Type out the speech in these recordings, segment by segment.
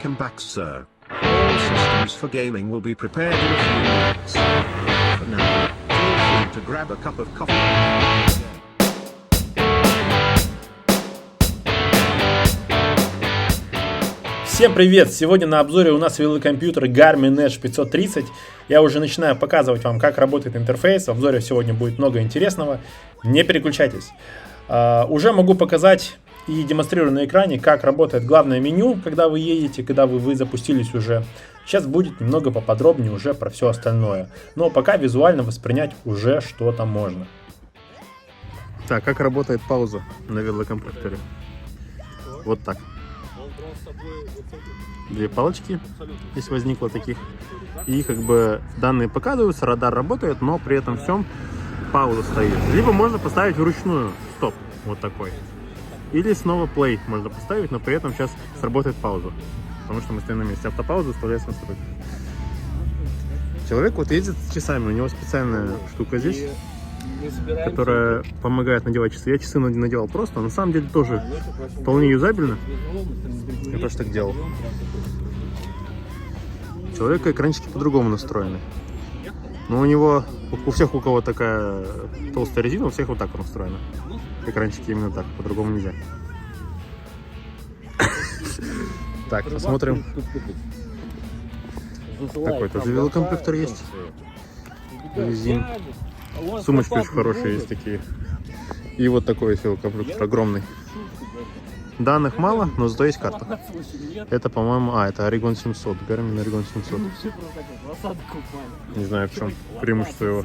Welcome back, sir. All systems for gaming will be prepared in a few minutes. For now, feel free to grab a cup of coffee. Всем привет! Сегодня на обзоре у нас велокомпьютер Garmin Edge 530. Я уже начинаю показывать вам, как работает интерфейс. В обзоре сегодня будет много интересного. Не переключайтесь. Уже могу показать и демонстрирую на экране, как работает главное меню, когда вы едете, когда вы запустились уже. Сейчас будет немного поподробнее уже про все остальное. Но пока визуально воспринять уже что-то можно. Так, как работает пауза на велокомпьютере? Вот так. Две палочки, если возникло таких. И как бы данные показываются, радар работает, но при этом всем пауза стоит. Либо можно поставить вручную стоп, вот такой. Или снова play можно поставить, но при этом сейчас сработает пауза. Потому что мы стоим на месте. Автопауза выставляется на строй. Человек вот ездит с часами, у него специальная штука здесь, которая помогает надевать часы. Я часы надевал просто, на самом деле тоже вполне юзабельно. Я тоже так делал. У человека экранчики по-другому настроены. Но у него, у всех, у кого такая толстая резина, у всех вот так настроено. Экранчики именно так, по-другому нельзя. Так, посмотрим. Такой тоже велокомплектор есть. Резин. Сумочки очень хорошие есть такие. И вот такой есть велокомплектор, огромный. Данных мало, но зато есть карта. Это, по-моему, это Oregon 700, Garmin Oregon 700. Не знаю, в чем преимущество его.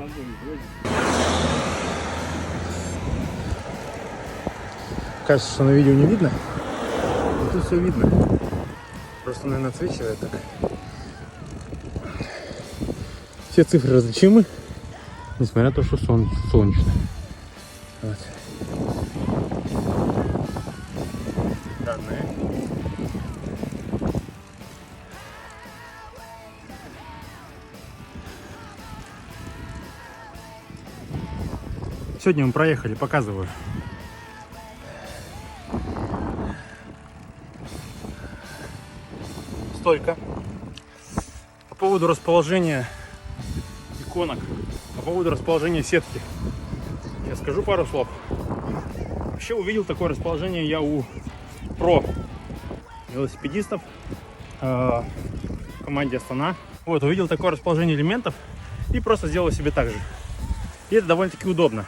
Кажется, что на видео не видно. Но тут все видно. Просто, наверное, отсвечивает так. Все цифры различимы, несмотря на то, что солнечно. Вот. Данные. Сегодня мы проехали, показываю. Стойка. По поводу расположения иконок, по поводу расположения сетки. Я скажу пару слов. Вообще увидел такое расположение я у про велосипедистов в команде Астана. Вот, увидел такое расположение элементов и просто сделал себе так же. И это довольно-таки удобно.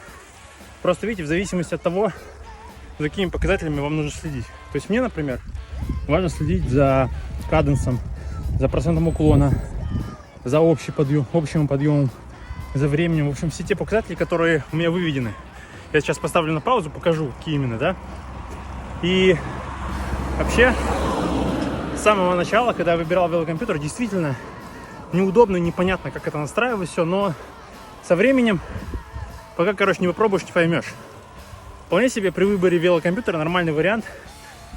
Просто видите, в зависимости от того, за какими показателями вам нужно следить. То есть мне, например, важно следить за каденсом, за процентом уклона, за общим подъемом, за временем. В общем, все те показатели, которые у меня выведены. Я сейчас поставлю на паузу, покажу, какие именно, да. И вообще, с самого начала, когда я выбирал велокомпьютер, действительно неудобно, непонятно, как это настраивать все, но со временем, пока, короче, не попробуешь, не поймешь. Вполне себе при выборе велокомпьютера нормальный вариант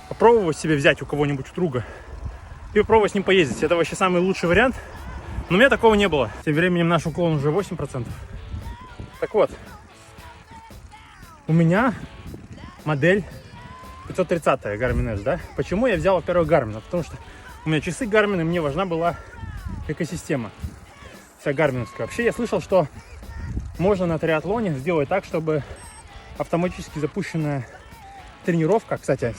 попробовать себе взять у кого-нибудь, у друга, и попробовать с ним поездить. Это вообще самый лучший вариант. Но у меня такого не было. Тем временем наш уклон уже 8%. Так вот, у меня модель 530 Garmin Edge, да? Почему я взял, во-первых, Garmin? Потому что у меня часы Garmin, и мне важна была экосистема. Вся гарминовская. Вообще я слышал, что можно на триатлоне сделать так, чтобы автоматически запущенная тренировка, кстати,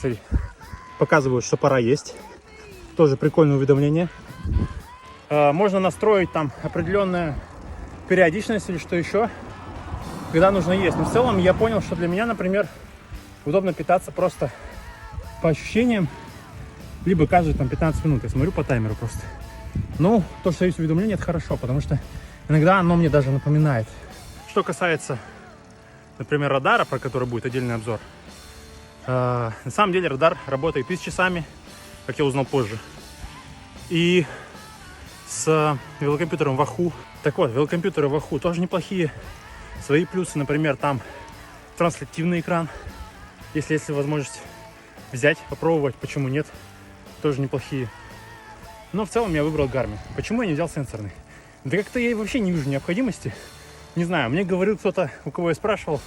показывают, что пора есть. Тоже прикольное уведомление. Можно настроить там определенную периодичность или что еще, когда нужно есть. Но в целом я понял, что для меня, например, удобно питаться просто по ощущениям, либо каждые там 15 минут. Я смотрю по таймеру просто. Ну, то, что есть уведомление, это хорошо, потому что иногда оно мне даже напоминает. Что касается, например, радара, про который будет отдельный обзор. На самом деле радар работает и с часами, как я узнал позже, и с велокомпьютером Wahoo. Так вот, велокомпьютеры Wahoo тоже неплохие. Свои плюсы, например, там транслятивный экран. Если есть возможность взять, попробовать, почему нет, тоже неплохие. Но в целом я выбрал Garmin. Почему я не взял сенсорный? Да как-то я вообще не вижу необходимости. Не знаю, мне говорил кто-то, у кого я спрашивал,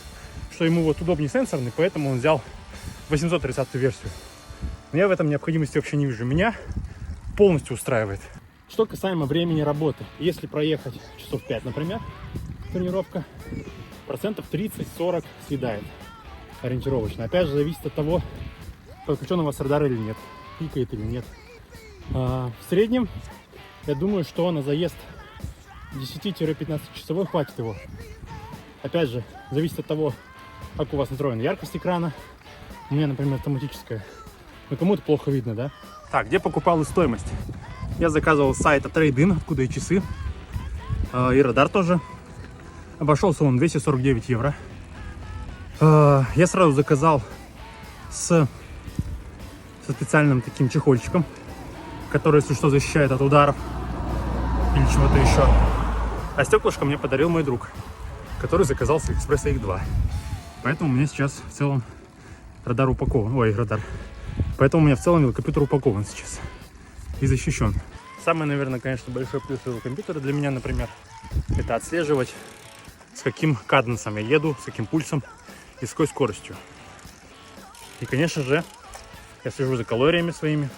что ему вот удобнее сенсорный, поэтому он взял 830 версию. Но я в этом необходимости вообще не вижу. Меня полностью устраивает. Что касаемо времени работы. Если проехать часов 5, например, тренировка, процентов 30-40 съедает ориентировочно. Опять же, зависит от того, подключен у вас радар или нет, пикает или нет. В среднем, я думаю, что на заезд 10-15 часовой хватит его. Опять же, зависит от того, как у вас настроена яркость экрана. У меня, например, автоматическая. Но кому-то плохо видно, да? Так, где покупал и стоимость? Я заказывал с сайта Trade-in, откуда и часы, и радар тоже. Обошелся он 249 евро. Я сразу заказал со специальным таким чехольчиком, который, если что, защищает от ударов или чего-то еще. А стеклышко мне подарил мой друг, который заказал с Алиэкспресса их 2. Поэтому у меня сейчас в целом радар упакован. Ой, радар. Поэтому у меня в целом велокомпьютер упакован сейчас и защищен. Самый, наверное, конечно, большой плюс велокомпьютера для меня, например, это отслеживать, с каким каденсом я еду, с каким пульсом и с какой скоростью. И, конечно же, я слежу за калориями своими.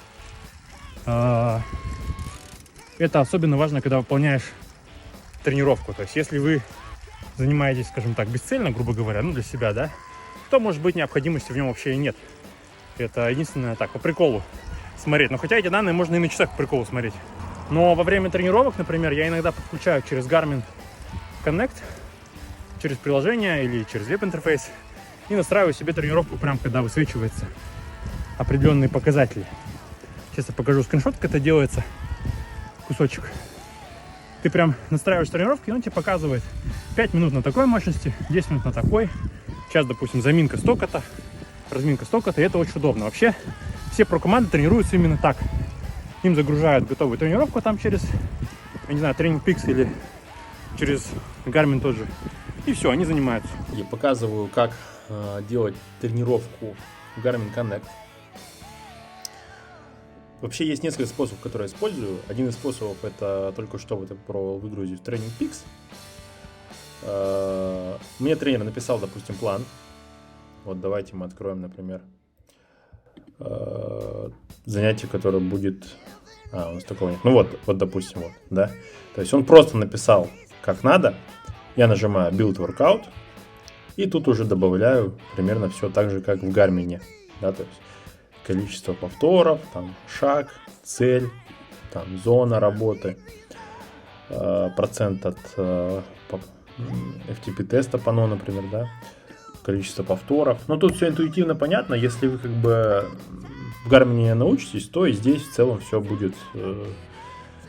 Это особенно важно, когда выполняешь тренировку. То есть, если вы занимаетесь, скажем так, бесцельно, грубо говоря, ну, для себя, да, то, может быть, необходимости в нем вообще и нет. Это единственное так, по приколу смотреть. Но хотя эти данные можно и на часах по приколу смотреть. Но во время тренировок, например, я иногда подключаю через Garmin Connect, через приложение или через веб-интерфейс и настраиваю себе тренировку прям когда высвечивается определенные показатели. Сейчас я покажу скриншот, как это делается. Кусочек. Ты прям настраиваешь тренировку, и он тебе показывает 5 минут на такой мощности, 10 минут на такой. Сейчас, допустим, заминка столько-то, разминка столько-то, и это очень удобно. Вообще, все про-команды тренируются именно так. Им загружают готовую тренировку там через, я не знаю, Training Peaks или через Garmin тоже. И все, они занимаются. Я показываю, как делать тренировку в Garmin Connect. Вообще есть несколько способов, которые я использую. Один из способов — это только что вот я пробовал выгрузить в Training Peaks. Мне тренер написал, допустим, план. Вот давайте мы откроем, например, занятие, которое будет... у нас такого нет. Ну вот, допустим, вот, да. То есть он просто написал, как надо. Я нажимаю Build Workout. И тут уже добавляю примерно все так же, как в Garmin. Да, то есть количество повторов, там шаг, цель, там зона работы, процент от FTP-теста по НО, например, да, количество повторов. Но тут все интуитивно понятно. Если вы как бы в Garmin научитесь, то и здесь в целом все будет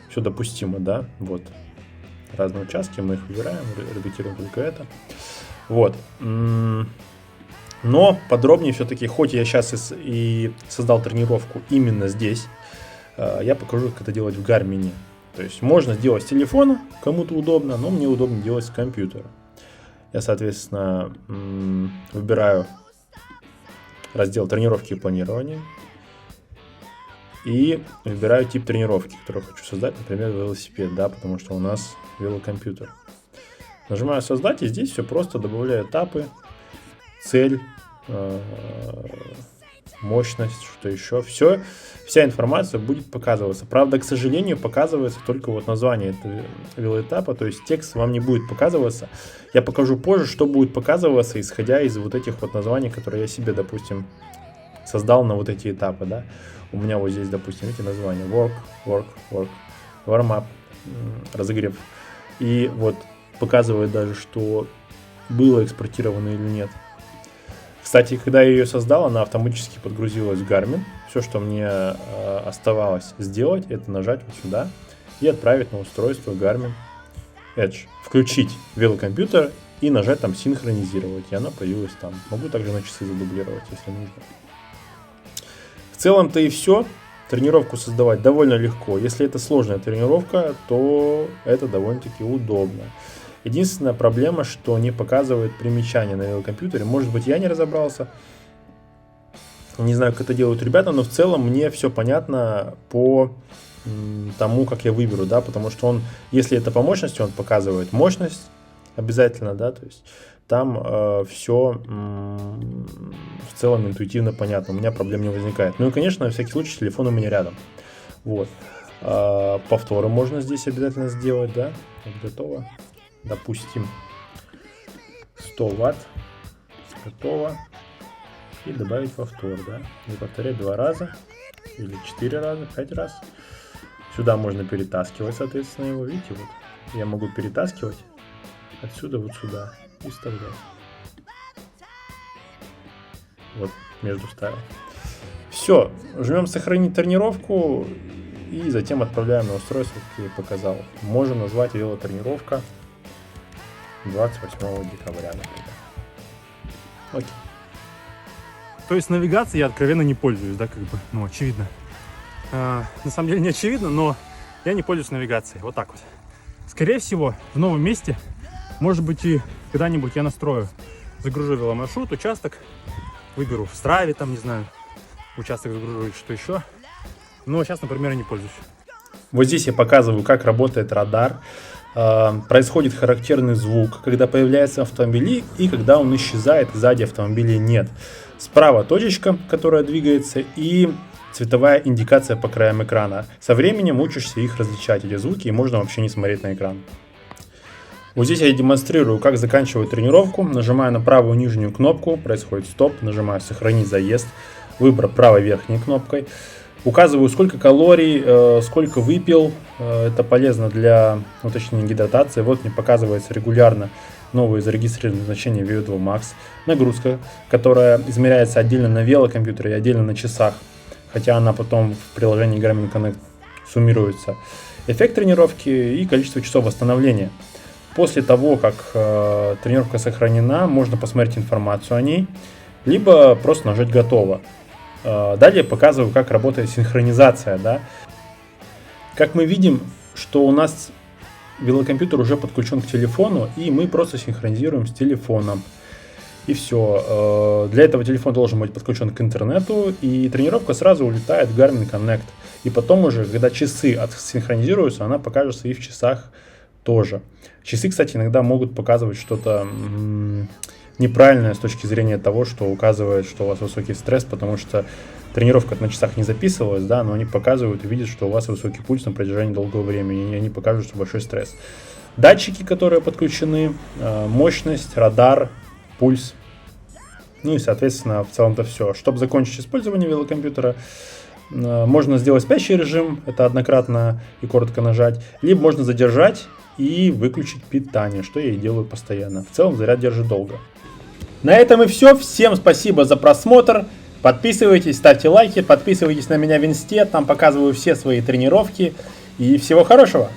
все допустимо, да. Вот разные участки, мы их выбираем, репетируем только это. Вот. Но подробнее все-таки, хоть я сейчас и создал тренировку именно здесь, я покажу, как это делать в Garmin. То есть можно сделать с телефона, кому-то удобно, но мне удобно делать с компьютера. Я, соответственно, выбираю раздел тренировки и планирования и выбираю тип тренировки, который хочу создать, например, велосипед, да, потому что у нас велокомпьютер. Нажимаю создать, и здесь все просто, добавляю этапы, цель, мощность, что еще. Вся информация будет показываться. Правда, к сожалению, показывается только вот название этого велоэтапа, то есть текст вам не будет показываться. Я покажу позже, что будет показываться, исходя из вот этих вот названий, которые я себе, допустим, создал на вот эти этапы, да. У меня вот здесь, допустим, эти названия: work, warm-up, разогрев. И вот показывает даже, что было экспортировано или нет. Кстати, когда я ее создал, она автоматически подгрузилась в Garmin. Все, что мне оставалось сделать, это нажать вот сюда и отправить на устройство Garmin Edge. Включить велокомпьютер и нажать там синхронизировать. И она появилась там. Могу также на часы задублировать, если нужно. В целом-то и все. Тренировку создавать довольно легко. Если это сложная тренировка, то это довольно-таки удобно. Единственная проблема, что не показывает примечания на велокомпьютере. Может быть, я не разобрался. Не знаю, как это делают ребята, но в целом мне все понятно по тому, как я выберу, да, потому что он, если это по мощности, он показывает мощность обязательно, да, то есть там все в целом интуитивно понятно, у меня проблем не возникает. Ну и, конечно, на всякий случай телефон у меня рядом. Вот. Повторы можно здесь обязательно сделать, да? Вот готово. Допустим, 100 ватт. Готово. И добавить повтор, да? И повторять 2 раза. Или 4 раза, 5 раз. Сюда можно перетаскивать, соответственно, его. Видите, вот. Я могу перетаскивать отсюда вот сюда и вставлять. Вот, между ставил. Все, жмем сохранить тренировку и затем отправляем на устройство, как я и показал. Можно назвать велотренировка 28 декабря, например. Окей. То есть навигацией я откровенно не пользуюсь, да, как бы, ну, очевидно. На самом деле не очевидно, но я не пользуюсь навигацией. Вот так вот. Скорее всего, в новом месте, может быть, и когда-нибудь я настрою. Загружу веломаршрут, участок, выберу в Страве, там, не знаю, участок загружу и что еще. Но сейчас, например, я не пользуюсь. Вот здесь я показываю, как работает радар. Происходит характерный звук, когда появляется автомобиль и когда он исчезает, сзади автомобиля нет. Справа точечка, которая двигается, и цветовая индикация по краям экрана. Со временем учишься их различать, эти звуки, и можно вообще не смотреть на экран. Вот здесь я демонстрирую, как заканчивать тренировку. Нажимаю на правую нижнюю кнопку, происходит стоп, нажимаю сохранить заезд, выбор правой верхней кнопкой. Указываю, сколько калорий, сколько выпил. Это полезно для уточнения гидратации. Вот мне показывается регулярно новые зарегистрированные значения VO2 Max. Нагрузка, которая измеряется отдельно на велокомпьютере и отдельно на часах. Хотя она потом в приложении Garmin Connect суммируется. Эффект тренировки и количество часов восстановления. После того, как тренировка сохранена, можно посмотреть информацию о ней, либо просто нажать «Готово». Далее показываю, как работает синхронизация. Да? Как мы видим, что у нас велокомпьютер уже подключен к телефону, и мы просто синхронизируем с телефоном. И все. Для этого телефон должен быть подключен к интернету, и тренировка сразу улетает в Garmin Connect. И потом уже, когда часы отсинхронизируются, она покажется и в часах тоже. Часы, кстати, иногда могут показывать что-то неправильное с точки зрения того, что указывает, что у вас высокий стресс, потому что тренировка на часах не записывалась, да, но они показывают и видят, что у вас высокий пульс на протяжении долгого времени, и они покажут, что большой стресс. Датчики, которые подключены, мощность, радар, пульс, ну и, соответственно, в целом-то все. Чтобы закончить использование велокомпьютера, можно сделать спящий режим, это однократно и коротко нажать, либо можно задержать и выключить питание, что я и делаю постоянно. В целом заряд держит долго. На этом и все. Всем спасибо за просмотр. Подписывайтесь, ставьте лайки, подписывайтесь на меня в инсте, там показываю все свои тренировки. И всего хорошего!